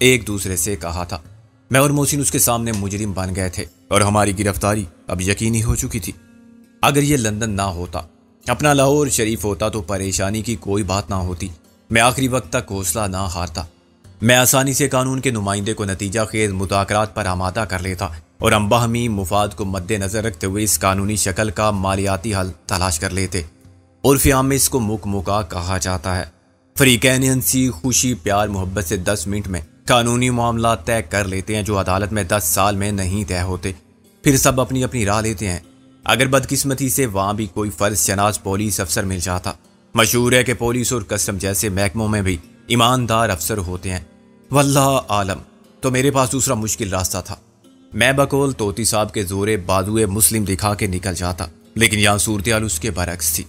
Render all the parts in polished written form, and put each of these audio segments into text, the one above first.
ایک دوسرے سے کہا تھا۔ میں اور محسن اس کے سامنے مجرم بن گئے تھے اور ہماری گرفتاری اب یقینی ہو چکی تھی۔ اگر یہ لندن نہ ہوتا، اپنا لاہور شریف ہوتا تو پریشانی کی کوئی بات نہ ہوتی۔ میں آخری وقت تک حوصلہ نہ ہارتا۔ میں آسانی سے قانون کے نمائندے کو نتیجہ خیز مذاکرات پر آمادہ کر لیتا اور ہم باہمی مفاد کو مد نظر رکھتے ہوئے اس قانونی شکل کا مالیاتی حل تلاش کر لیتے۔ عرف عام میں اس کو مکا کہا جاتا ہے۔ فریقین ہنسی خوشی پیار محبت سے 10 منٹ میں قانونی معاملات طے کر لیتے ہیں جو عدالت میں 10 سال میں نہیں طے ہوتے۔ پھر سب اپنی اپنی راہ لیتے ہیں۔ اگر بدقسمتی سے وہاں بھی کوئی فرض شناس پولیس افسر مل جاتا۔ مشہور ہے کہ پولیس اور کسٹم جیسے محکموں میں بھی ایماندار افسر ہوتے ہیں۔ واللہ عالم، تو میرے پاس دوسرا مشکل راستہ تھا۔ میں بقول توتی صاحب کے زورے بازوئے مسلم دکھا کے نکل جاتا، لیکن یہاں صورتحال اس کے برعکس تھی۔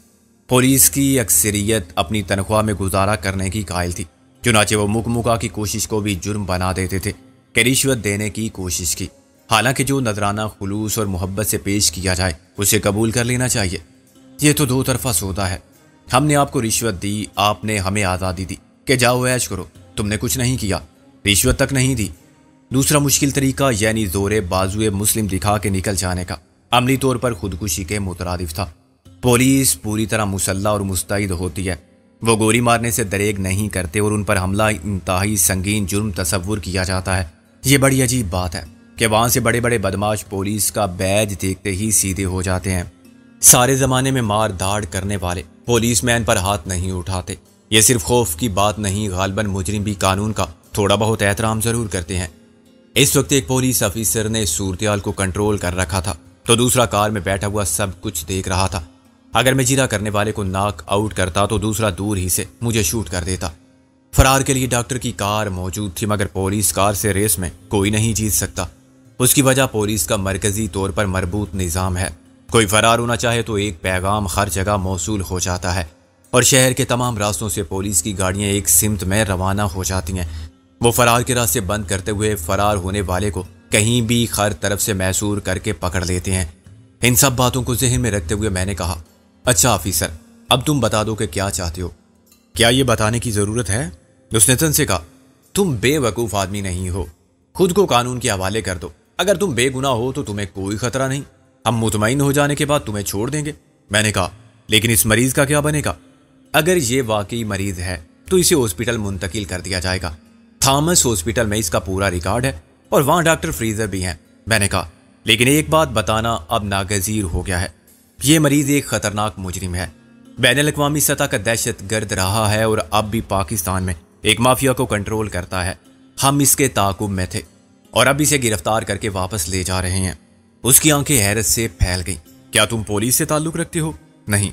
پولیس کی اکثریت اپنی تنخواہ میں گزارا کرنے کی قائل تھی، چنانچہ وہ مکا کی کوشش کو بھی جرم بنا دیتے تھے کہ رشوت دینے کی کوشش کی، حالانکہ جو نذرانہ خلوص اور محبت سے پیش کیا جائے اسے قبول کر لینا چاہیے۔ یہ تو دو طرفہ سودا ہے۔ ہم نے آپ کو رشوت دی، آپ نے ہمیں آزادی دی کہ جاؤ عیش کرو، تم نے کچھ نہیں کیا، رشوت تک نہیں دی۔ دوسرا مشکل طریقہ یعنی زورے بازوئے مسلم دکھا کے نکل جانے کا عملی طور پر خودکشی کے مترادف تھا۔ پولیس پوری طرح مسلح اور مستعد ہوتی ہے، وہ گولی مارنے سے دریغ نہیں کرتے اور ان پر حملہ انتہائی سنگین جرم تصور کیا جاتا ہے۔ یہ بڑی عجیب بات ہے کہ وہاں سے بڑے بڑے بدماش پولیس کا بیج دیکھتے ہی سیدھے ہو جاتے ہیں۔ سارے زمانے میں مار دھاڑ کرنے والے پولیس مین پر ہاتھ نہیں اٹھاتے۔ یہ صرف خوف کی بات نہیں، غالباً مجرم بھی قانون کا تھوڑا بہت احترام ضرور کرتے ہیں۔ اس وقت ایک پولیس افیسر نے صورتحال کو کنٹرول کر رکھا تھا تو دوسرا کار میں بیٹھا ہوا سب کچھ دیکھ رہا تھا۔ اگر میں جیرا کرنے والے کو ناک آؤٹ کرتا تو دوسرا دور ہی سے مجھے شوٹ کر دیتا۔ فرار کے لیے ڈاکٹر کی کار موجود تھی، مگر پولیس کار سے ریس میں کوئی نہیں جیت سکتا۔ اس کی وجہ پولیس کا مرکزی طور پر مربوط نظام ہے۔ کوئی فرار ہونا چاہے تو ایک پیغام ہر جگہ موصول ہو جاتا ہے اور شہر کے تمام راستوں سے پولیس کی گاڑیاں ایک سمت میں روانہ ہو جاتی ہیں۔ وہ فرار کے راستے بند کرتے ہوئے فرار ہونے والے کو کہیں بھی ہر طرف سے محصور کر کے پکڑ لیتے ہیں۔ ان سب باتوں کو ذہن میں رکھتے ہوئے میں نے کہا، اچھا آفیسر، اب تم بتا دو کہ کیا چاہتے ہو۔ کیا یہ بتانے کی ضرورت ہے؟ اس نے تن سے کہا، تم بے وقوف آدمی نہیں ہو، خود کو قانون کے حوالے کر دو۔ اگر تم بے گناہ ہو تو تمہیں کوئی خطرہ نہیں، ہم مطمئن ہو جانے کے بعد تمہیں چھوڑ دیں گے۔ میں نے کہا، لیکن اس مریض کا کیا بنے گا؟ اگر یہ واقعی مریض ہے تو اسے ہاسپٹل منتقل کر دیا جائے گا۔ تھامس ہاسپٹل میں اس کا پورا ریکارڈ ہے اور وہاں ڈاکٹر فریزر بھی ہیں۔ میں نے کہا، لیکن ایک بات بتانا اب ناگزیر ہو گیا ہے، یہ مریض ایک خطرناک مجرم ہے، بین الاقوامی سطح کا دہشت گرد رہا ہے اور اب بھی پاکستان میں ایک مافیا کو کنٹرول کرتا ہے۔ ہم اس کے تعاقب میں تھے اور اب اسے گرفتار کر کے واپس لے جا رہے ہیں۔ اس کی آنکھیں حیرت سے پھیل گئیں۔ کیا تم پولیس سے تعلق رکھتے ہو؟ نہیں،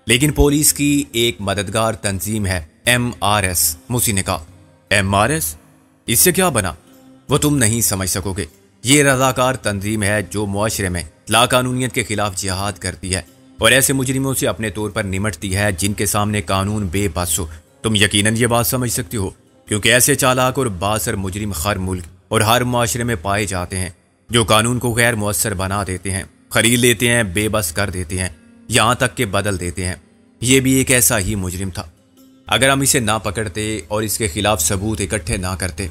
لیکن پولیس کی ایک مددگار تنظیم ہے MRS۔ موسی نے کہا، MRS؟ اس سے کیا بنا؟ وہ تم نہیں سمجھ سکو گے۔ یہ رضاکار تنظیم ہے جو معاشرے میں لا قانونیت کے خلاف جہاد کرتی ہے اور ایسے مجرموں سے اپنے طور پر نمٹتی ہے جن کے سامنے قانون بے بس ہو۔ تم یقیناً یہ بات سمجھ سکتی ہو، کیونکہ ایسے چالاک اور بااثر مجرم ہر ملک اور ہر معاشرے میں پائے جاتے ہیں جو قانون کو غیر مؤثر بنا دیتے ہیں، خرید لیتے ہیں، بے بس کر دیتے ہیں، یہاں تک کہ بدل دیتے ہیں۔ یہ بھی ایک ایسا ہی مجرم تھا۔ اگر ہم اسے نہ پکڑتے اور اس کے خلاف ثبوت اکٹھے نہ کرتے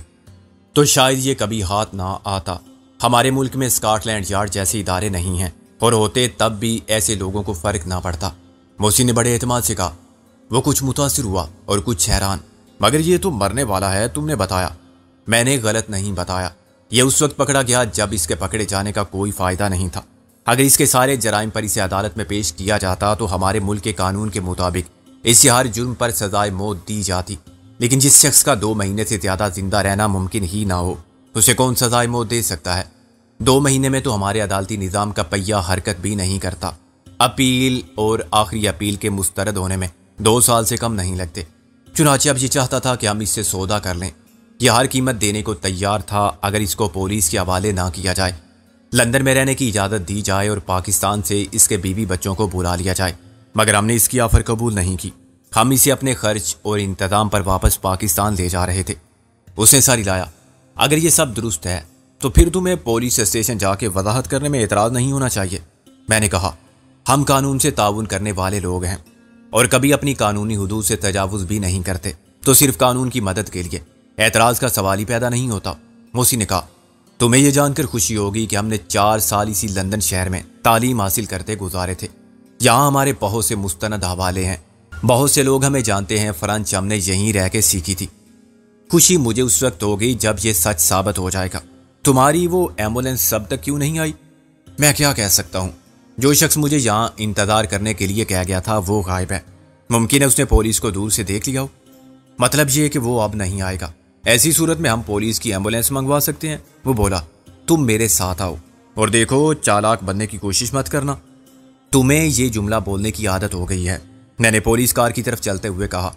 تو شاید یہ کبھی ہاتھ نہ آتا۔ ہمارے ملک میں اسکاٹ لینڈ یارڈ جیسے ادارے نہیں ہیں، اور ہوتے تب بھی ایسے لوگوں کو فرق نہ پڑتا۔ موسی نے بڑے اعتماد سے کہا۔ وہ کچھ متاثر ہوا اور کچھ حیران۔ مگر یہ تو مرنے والا ہے، تم نے بتایا۔ میں نے غلط نہیں بتایا، یہ اس وقت پکڑا گیا جب اس کے پکڑے جانے کا کوئی فائدہ نہیں تھا۔ اگر اس کے سارے جرائم پر اسے عدالت میں پیش کیا جاتا تو ہمارے ملک کے قانون کے مطابق اسے ہر جرم پر سزائے موت دی جاتی، لیکن جس شخص کا 2 مہینے سے زیادہ زندہ رہنا ممکن ہی نہ ہو اسے کون سزائے موت دے سکتا ہے؟ 2 مہینے میں تو ہمارے عدالتی نظام کا پہیہ حرکت بھی نہیں کرتا۔ اپیل اور آخری اپیل کے مسترد ہونے میں 2 سال سے کم نہیں لگتے۔ چنانچہ اب یہ چاہتا تھا کہ ہم اس سے سودا کر لیں۔ یہ ہر قیمت دینے کو تیار تھا اگر اس کو پولیس کے حوالے نہ کیا جائے، لندن میں رہنے کی اجازت دی جائے اور پاکستان سے اس کے بیوی بچوں کو بلا لیا جائے۔ مگر ہم نے اس کی آفر قبول نہیں کی۔ ہم اسے اپنے خرچ اور انتظام پر واپس پاکستان لے جا رہے تھے۔ اس نے ساری لایا، اگر یہ سب درست ہے تو پھر تمہیں پولیس اسٹیشن جا کے وضاحت کرنے میں اعتراض نہیں ہونا چاہیے۔ میں نے کہا، ہم قانون سے تعاون کرنے والے لوگ ہیں اور کبھی اپنی قانونی حدود سے تجاوز بھی نہیں کرتے، تو صرف قانون کی مدد کے لیے۔ اعتراض کا سوال ہی پیدا نہیں ہوتا۔ محسن نے کہا تمہیں یہ جان کر خوشی ہوگی کہ ہم نے 4 سال اسی لندن شہر میں تعلیم حاصل کرتے گزارے تھے۔ یہاں ہمارے بہت سے مستند حوالے ہیں، بہت سے لوگ ہمیں جانتے ہیں، فرانچ ہم نے یہیں رہ کے سیکھی تھی۔ خوشی مجھے اس وقت ہوگی جب یہ سچ ثابت ہو جائے گا۔ تمہاری وہ ایمبولینس سب تک کیوں نہیں آئی؟ میں کیا کہہ سکتا ہوں؟ جو شخص مجھے یہاں انتظار کرنے کے لیے کہا گیا تھا وہ غائب ہے۔ ممکن ہے اس نے پولیس کو دور سے دیکھ لیا ہو۔ مطلب یہ کہ وہ اب نہیں آئے گا۔ ایسی صورت میں ہم پولیس کی ایمبولینس منگوا سکتے ہیں۔ وہ بولا تم میرے ساتھ آؤ اور دیکھو چالاک بننے کی کوشش مت کرنا۔ تمہیں یہ جملہ بولنے کی عادت ہو گئی ہے۔ میں نے پولیس کار کی طرف چلتے ہوئے کہا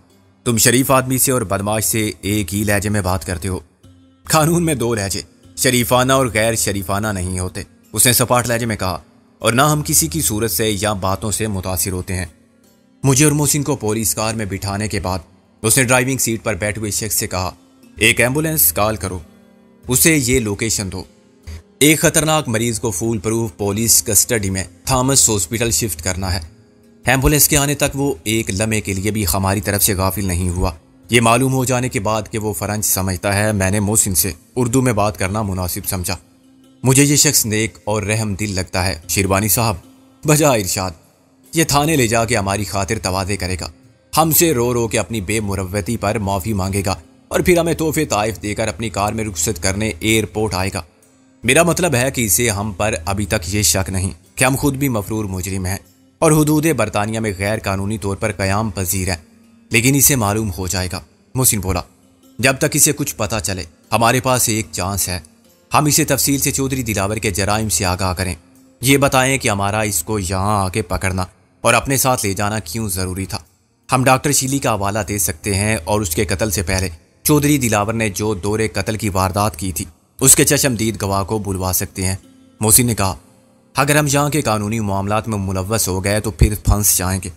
تم شریف آدمی سے اور بدماش سے ایک ہی لہجے میں بات کرتے ہو۔ قانون میں 2 لہجے شریفانہ اور غیر شریفانہ نہیں ہوتے، اس نے سپاٹ لہجے میں کہا، اور نہ ہم کسی کی صورت سے یا باتوں سے متاثر ہوتے ہیں۔ مجھے اور محسن کو پولیس کار میں بٹھانے کے بعد اس نے ڈرائیونگ سیٹ پر بیٹھے ہوئے شخص سے کہا ایک ایمبولینس کال کرو، اسے یہ لوکیشن دو۔ ایک خطرناک مریض کو فول پروف پولیس کسٹڈی میں تھامس ہاسپٹل شفٹ کرنا ہے۔ ایمبولینس کے آنے تک وہ ایک لمحے کے لیے بھی ہماری طرف سے غافل نہیں ہوا۔ یہ معلوم ہو جانے کے بعد کہ وہ فرانچ سمجھتا ہے، میں نے محسن سے اردو میں بات کرنا مناسب سمجھا۔ مجھے یہ شخص نیک اور رحم دل لگتا ہے شیروانی صاحب، بجائے ارشاد یہ تھانے لے جا کے ہماری خاطر تواضع کرے گا، ہم سے رو رو کے اپنی بے مروتی پر معافی مانگے گا، اور پھر ہمیں تحفے طائف دے کر اپنی کار میں رخصت کرنے ایئرپورٹ آئے گا۔ میرا مطلب ہے کہ اسے ہم پر ابھی تک یہ شک نہیں کہ ہم خود بھی مفرور مجرم ہیں اور حدود برطانیہ میں غیر قانونی طور پر قیام پذیر ہیں، لیکن اسے معلوم ہو جائے گا۔ محسن بولا جب تک اسے کچھ پتہ چلے ہمارے پاس ایک چانس ہے، ہم اسے تفصیل سے چودھری دلاور کے جرائم سے آگاہ کریں، یہ بتائیں کہ ہمارا اس کو یہاں آ کے پکڑنا اور اپنے ساتھ لے جانا کیوں ضروری تھا۔ ہم ڈاکٹر شیلی کا حوالہ دے سکتے ہیں اور اس کے قتل سے پہلے چودھری دلاور نے جو دورے قتل کی واردات کی تھی اس کے چشمدید گواہ کو بلوا سکتے ہیں۔ محسن نے کہا اگر ہم یہاں کے قانونی معاملات میں ملوث ہو گئے تو پھر پھنس جائیں گے۔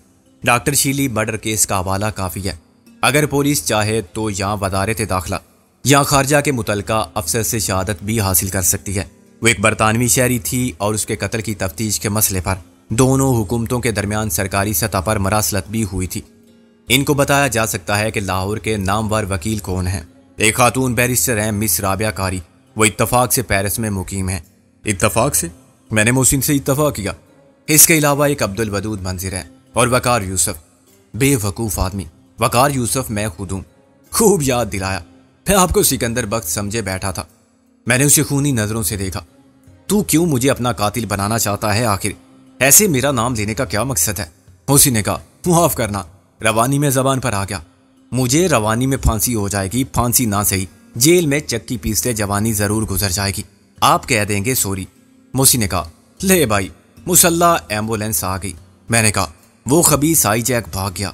ڈاکٹر شیلی مرڈر کیس کا حوالہ کافی ہے، اگر پولیس چاہے تو یہاں وزارت داخلہ یا خارجہ کے متعلقہ افسر سے شہادت بھی حاصل کر سکتی ہے۔ وہ ایک برطانوی شہری تھی اور اس کے قتل کی تفتیش کے مسئلے پر دونوں حکومتوں کے درمیان سرکاری سطح پر مراسلت بھی ہوئی تھی۔ ان کو بتایا جا سکتا ہے کہ لاہور کے نامور وکیل کون ہیں۔ ایک خاتون بیرسٹر ہیں مس رابعہ قاری، وہ اتفاق سے پیرس میں مقیم ہیں۔ اتفاق سے؟ میں نے محسن سے اتفاق کیا۔ اس کے علاوہ ایک عبدالودود منظر ہے اور وقار یوسف، بے وقوف آدمی۔ وقار یوسف میں خود ہوں۔ خوب یاد دلایا، میں آپ کو سکندر بخت سمجھے بیٹھا تھا۔ میں نے اسے خونی نظروں سے دیکھا۔ تو کیوں مجھے اپنا قاتل بنانا چاہتا ہے آخر؟ ایسے میرا نام لینے کا کیا مقصد ہے؟ محسن نے کہا معاف کرنا، روانی میں زبان پر آ گیا۔ مجھے روانی میں پھانسی ہو جائے گی، پھانسی نہ صحیح، جیل میں چکی پیستے جوانی ضرور گزر جائے گی، آپ کہہ دیں گے سوری۔ محسن نے کہا لے بھائی، مسلح ایمبولینس آ گئی۔ میں نے کہا وہ خبیث آئی جیک بھاگ گیا،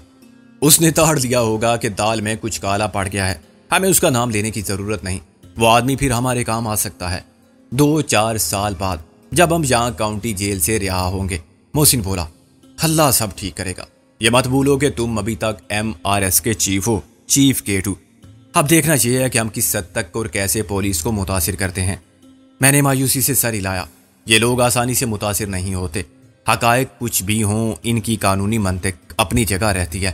اس نے تاڑ لیا ہوگا کہ دال میں کچھ کالا پڑ گیا ہے، ہمیں اس کا نام لینے کی ضرورت نہیں، وہ آدمی پھر ہمارے کام آ سکتا ہے 2-4 سال بعد جب ہم یہاں کاؤنٹی جیل سے رہا ہوں گے۔ محسن بولا اللہ سب ٹھیک کرے گا، یہ مت بھولو کہ تم ابھی تک MRS کے چیف ہو، چیف کیٹو۔ اب دیکھنا چاہیے کہ ہم کس حد تک اور کیسے پولیس کو متاثر کرتے ہیں۔ میں نے مایوسی سے سر ہلایا، یہ لوگ آسانی سے متاثر نہیں ہوتے، حقائق کچھ بھی ہوں ان کی قانونی منطق اپنی جگہ رہتی ہے۔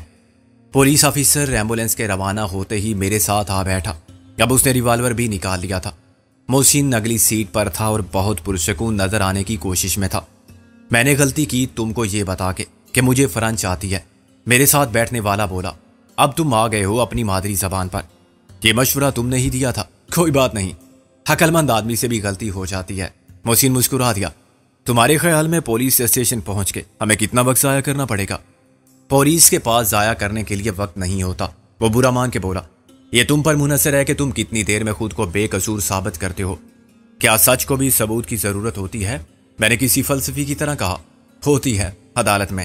پولیس آفیسر ایمبولینس کے روانہ ہوتے ہی میرے ساتھ آ بیٹھا، اب اس نے ریوالور بھی نکال لیا تھا۔ محسن اگلی سیٹ پر تھا اور بہت پرسکون نظر آنے کی کوشش میں تھا۔ میں نے غلطی کی تم کو یہ بتا کے کہ مجھے فرانچ آتی ہے، میرے ساتھ بیٹھنے والا بولا۔ اب تم آ گئے ہو اپنی مادری زبان پر، یہ مشورہ تم نے ہی دیا تھا، کوئی بات نہیں، عقل مند آدمی سے بھی غلطی ہو جاتی ہے۔ محسن مسکرا دیا۔ تمہارے خیال میں پولیس اسٹیشن پہنچ کے ہمیں کتنا وقت ضائع کرنا پڑے گا؟ پولیس کے پاس ضائع کرنے کے لیے وقت نہیں ہوتا، وہ برا مان کے بولا۔ یہ تم پر منحصر ہے کہ تم کتنی دیر میں خود کو بے قصور ثابت کرتے ہو۔ کیا سچ کو بھی ثبوت کی ضرورت ہوتی ہے؟ میں نے کسی فلسفی کی طرح کہا ہوتی ہے عدالت میں۔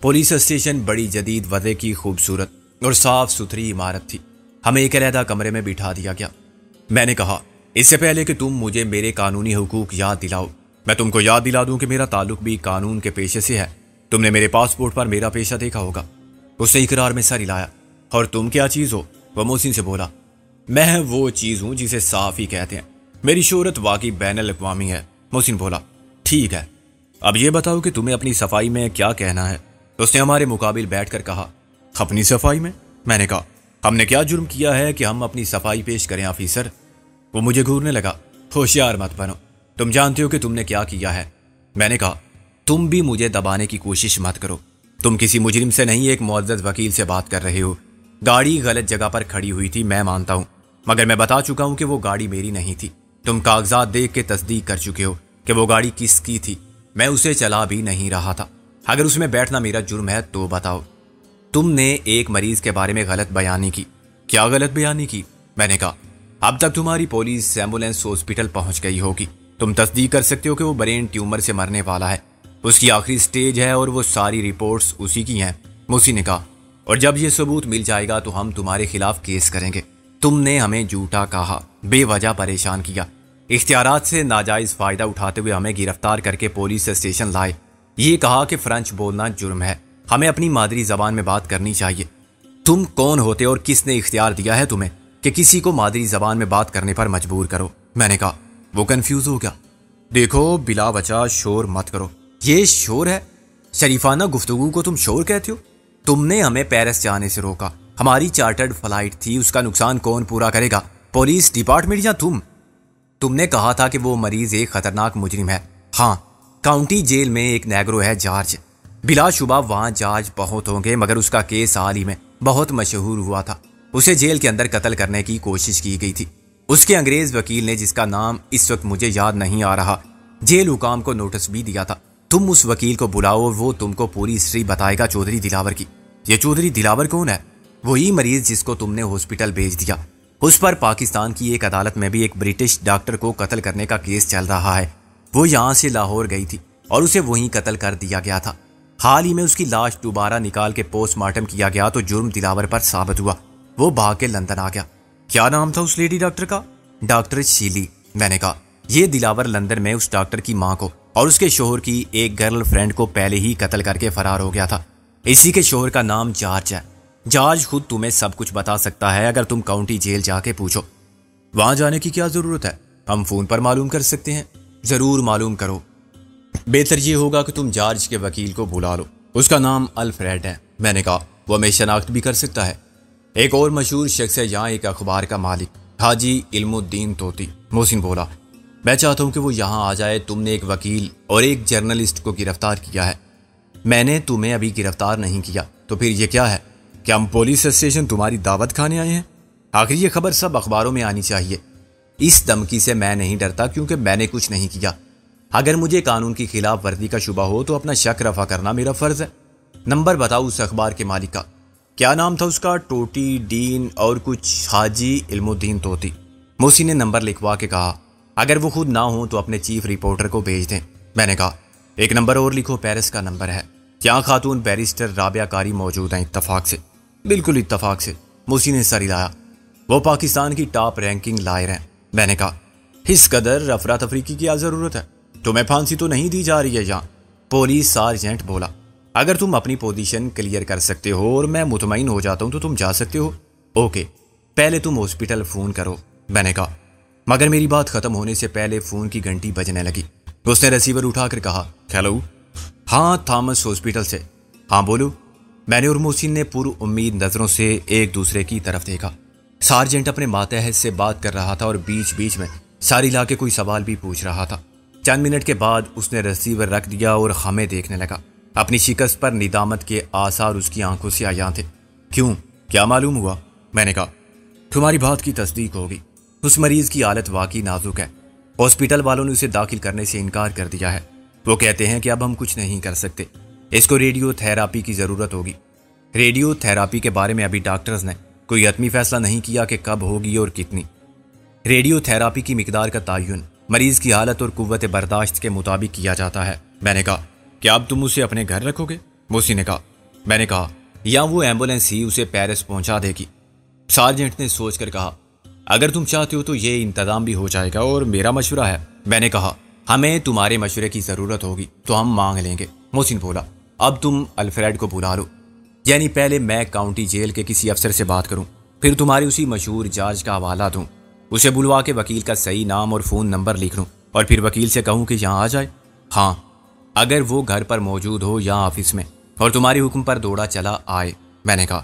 پولیس اسٹیشن بڑی جدید وضع کی خوبصورت اور صاف ستھری عمارت تھی، ہمیں ایک علیحدہ کمرے میں بٹھا دیا گیا۔ میں نے کہا اس سے پہلے کہ تم مجھے میرے قانونی حقوق یاد دلاؤ، میں تم کو یاد دلا دوں کہ میرا تعلق بھی قانون کے پیشے سے ہے۔ تم نے میرے پاسپورٹ پر میرا پیشہ دیکھا ہوگا۔ اس نے اقرار میں سر ہلایا۔ اور تم کیا چیز ہو؟ وہ محسن سے بولا۔ میں وہ چیز ہوں جسے صاف ہی کہتے ہیں، میری شہرت واقعی بین الاقوامی ہے۔ محسن بولا ٹھیک ہے، اب یہ بتاؤ کہ تمہیں اپنی صفائی میں کیا کہنا ہے؟ اس نے ہمارے مقابل بیٹھ کر کہا اپنی صفائی میں؟ میں نے کہا ہم نے کیا جرم کیا ہے کہ ہم اپنی صفائی پیش کریں آفیسر؟ وہ مجھے گھورنے لگا۔ ہوشیار مت بنو، تم جانتے ہو کہ تم نے کیا کیا ہے۔ میں نے کہا تم بھی مجھے دبانے کی کوشش مت کرو، تم کسی مجرم سے نہیں ایک معزز وکیل سے بات کر رہے ہو۔ گاڑی غلط جگہ پر کھڑی ہوئی تھی میں مانتا ہوں، مگر میں بتا چکا ہوں کہ وہ گاڑی میری نہیں تھی۔ تم کاغذات دیکھ کے تصدیق کر چکے ہو کہ وہ گاڑی کس کی تھی، میں اسے چلا بھی نہیں رہا تھا۔ اگر اس میں بیٹھنا میرا جرم ہے تو بتاؤ۔ تم نے ایک مریض کے بارے میں غلط بیانی کی۔ کیا غلط بیانی کی؟ میں نے کہا اب تک تمہاری پولیس ایمبولینس ہاسپٹل پہنچ گئی ہوگی، تم تصدیق کر سکتے ہو کہ وہ برین ٹیومر سے مرنے والا ہے، اس کی آخری سٹیج ہے اور وہ ساری رپورٹس اسی کی ہیں۔ موسی نے کہا اور جب یہ ثبوت مل جائے گا تو ہم تمہارے خلاف کیس کریں گے۔ تم نے ہمیں جھوٹا کہا، بے وجہ پریشان کیا، اختیارات سے ناجائز فائدہ اٹھاتے ہوئے ہمیں گرفتار کر کے پولیس اسٹیشن لائے۔ یہ کہا کہ فرینچ بولنا جرم ہے، ہمیں اپنی مادری زبان میں بات کرنی چاہیے۔ تم کون ہوتے اور کس نے اختیار دیا ہے تمہیں کہ کسی کو مادری زبان میں بات کرنے پر مجبور کرو؟ میں نے کہا وہ کنفیوز ہو گیا۔ دیکھو بلا وجہ شور مت کرو، یہ شور ہے؟ شریفانہ گفتگو کو تم شور کہتے ہو؟ تم نے ہمیں پیرس جانے سے روکا، ہماری چارٹرڈ فلائٹ تھی، اس کا نقصان کون پورا کرے گا؟ پولیس ڈپارٹمنٹ یا تم نے کہا تھا کہ وہ مریض ایک خطرناک مجرم ہے۔ ہاں، کاؤنٹی جیل میں ایک نیگرو ہے جارج، بلا شبہ وہاں جارج بہت ہوں گے، مگر اس کا کیس حال ہی میں بہت مشہور ہوا تھا۔ اسے جیل کے اندر قتل کرنے کی کوشش کی گئی تھی۔ اس کے انگریز وکیل نے، جس کا نام اس وقت مجھے یاد نہیں آ رہا، جیل حکام کو نوٹس بھی دیا تھا۔ تم اس وکیل کو بلاؤ اور وہ تم کو پوری ہسٹری بتائے گا چودھری دلاور کی۔ یہ چودھری دلاور کون ہے؟ وہی مریض جس کو تم نے ہاسپٹل بھیج دیا۔ اس پر پاکستان کی ایک عدالت میں بھی ایک برٹش ڈاکٹر کو قتل کرنے کا کیس چل رہا ہے۔ وہ یہاں سے لاہور گئی تھی اور اسے وہیں قتل کر دیا گیا تھا۔ حال ہی میں اس کی لاش دوبارہ نکال کے پوسٹ مارٹم کیا گیا تو جرم دلاور پر ثابت ہوا، وہ بھاگ کے لندن آ گیا۔ کیا نام تھا اس لیڈی ڈاکٹر کا؟ Doctor Shelley. میں نے کہا یہ دلاور لندن میں اس ڈاکٹر کی ماں کو اور اس کے شوہر کی ایک گرل فرینڈ کو پہلے ہی قتل کر کے فرار ہو گیا تھا۔ اسی کے شوہر کا نام جارج ہے۔ جارج خود تمہیں سب کچھ بتا سکتا ہے اگر تم کاؤنٹی جیل جا کے پوچھو۔ وہاں جانے کی کیا ضرورت ہے؟ ہم فون پر معلوم کر سکتے ہیں۔ ضرور معلوم کرو، بہتر یہ ہوگا کہ تم جارج کے وکیل کو بلا لو، اس کا نام الفریڈ ہے۔ میں نے کہا وہ ہمیں شناخت بھی کر سکتا ہے۔ ایک اور مشہور شخص ہے یہاں، ایک اخبار کا مالک، حاجی علم الدین طوطی۔ محسن بولا میں چاہتا ہوں کہ وہ یہاں آ جائے۔ تم نے ایک وکیل اور ایک جرنلسٹ کو گرفتار کیا ہے۔ میں نے تمہیں ابھی گرفتار نہیں کیا، تو پھر یہ کیا ہے؟ کیا ہم پولیس اسٹیشن تمہاری دعوت کھانے آئے ہیں؟ آخر یہ خبر سب اخباروں میں آنی چاہیے۔ اس دھمکی سے میں نہیں ڈرتا کیونکہ میں نے کچھ نہیں کیا۔ اگر مجھے قانون کی خلاف ورزی کا شبہ ہو تو اپنا شک رفع کرنا میرا فرض ہے۔ نمبر بتاؤ اس اخبار کے مالک کا۔ کیا نام تھا اس کا؟ ٹوٹی ڈین اور کچھ حاجی علم الدین طوطی۔ موسی نے نمبر لکھوا کے کہا اگر وہ خود نہ ہوں تو اپنے چیف رپورٹر کو بھیج دیں۔ میں نے کہا ایک نمبر اور لکھو، پیرس کا نمبر ہے۔ کیا خاتون بیرسٹر رابعہ قاری موجود ہیں؟ اتفاق سے۔ بالکل اتفاق سے، موسی نے سر ہلایا۔ وہ پاکستان کی ٹاپ رینکنگ لائر ہیں۔ میں نے کہا اس قدر افراتفری کی کیا ضرورت ہے؟ تمہیں پھانسی تو نہیں دی جا رہی ہے یہاں؟ پولیس سارجنٹ بولا اگر تم اپنی پوزیشن کلیئر کر سکتے ہو اور میں مطمئن ہو جاتا ہوں تو تم جا سکتے ہو۔ اوکے، پہلے تم ہاسپٹل فون کرو۔ میں نے کہا مگر میری بات ختم ہونے سے پہلے فون کی گھنٹی بجنے لگی۔ اس نے ریسیور اٹھا کر کہا ہیلو۔ ہاں، تھامس ہاسپٹل سے۔ ہاں بولو۔ میں نے اور محسن نے پر امید نظروں سے ایک دوسرے کی طرف دیکھا۔ سارجنٹ اپنے ماتحت سے بات کر رہا تھا اور بیچ بیچ میں ساری لا کے کوئی سوال بھی پوچھ رہا تھا۔ چند منٹ کے بعد اس نے ریسیور رکھ دیا اور ہمیں دیکھنے لگا۔ اپنی شکست پر ندامت کے آثار اس کی آنکھوں سے عیاں تھے۔ کیوں؟ کیا معلوم ہوا؟ میں نے کہا تمہاری بات کی تصدیق ہوگی، اس مریض کی حالت واقعی نازک ہے۔ ہاسپٹل والوں نے اسے داخل کرنے سے انکار کر دیا ہے۔ وہ کہتے ہیں کہ اب ہم کچھ نہیں کر سکتے، اس کو ریڈیو تھراپی کی ضرورت ہوگی۔ ریڈیو تھراپی کے بارے میں ابھی ڈاکٹرز نے کوئی حتمی فیصلہ نہیں کیا کہ کب ہوگی اور کتنی۔ ریڈیو تھراپی کی مقدار کا تعین مریض کی حالت اور قوت برداشت کے مطابق کیا جاتا ہے۔ میں نے کہا کیا اب تم اسے اپنے گھر رکھو گے؟ موسی نے کہا میں نے کہا یا وہ ایمبولینس ہی اسے پیرس پہنچا دے گی۔ سارجنٹ نے سوچ کر کہا اگر تم چاہتے ہو تو یہ انتظام بھی ہو جائے گا اور میرا مشورہ ہے۔ میں نے کہا ہمیں تمہارے مشورے کی ضرورت ہوگی تو ہم مانگ لیں گے۔ محسن بولا اب تم الفریڈ کو بلا لو، یعنی پہلے میں کاؤنٹی جیل کے کسی افسر سے بات کروں، پھر تمہاری اسی مشہور جارج کا حوالہ دوں، اسے بلوا کے وکیل کا صحیح نام اور فون نمبر لکھ لوں اور پھر وکیل سے کہوں کہ یہاں آ جائے۔ ہاں، اگر وہ گھر پر موجود ہو یا آفس میں اور تمہاری حکم پر دوڑا چلا آئے۔ میں نے کہا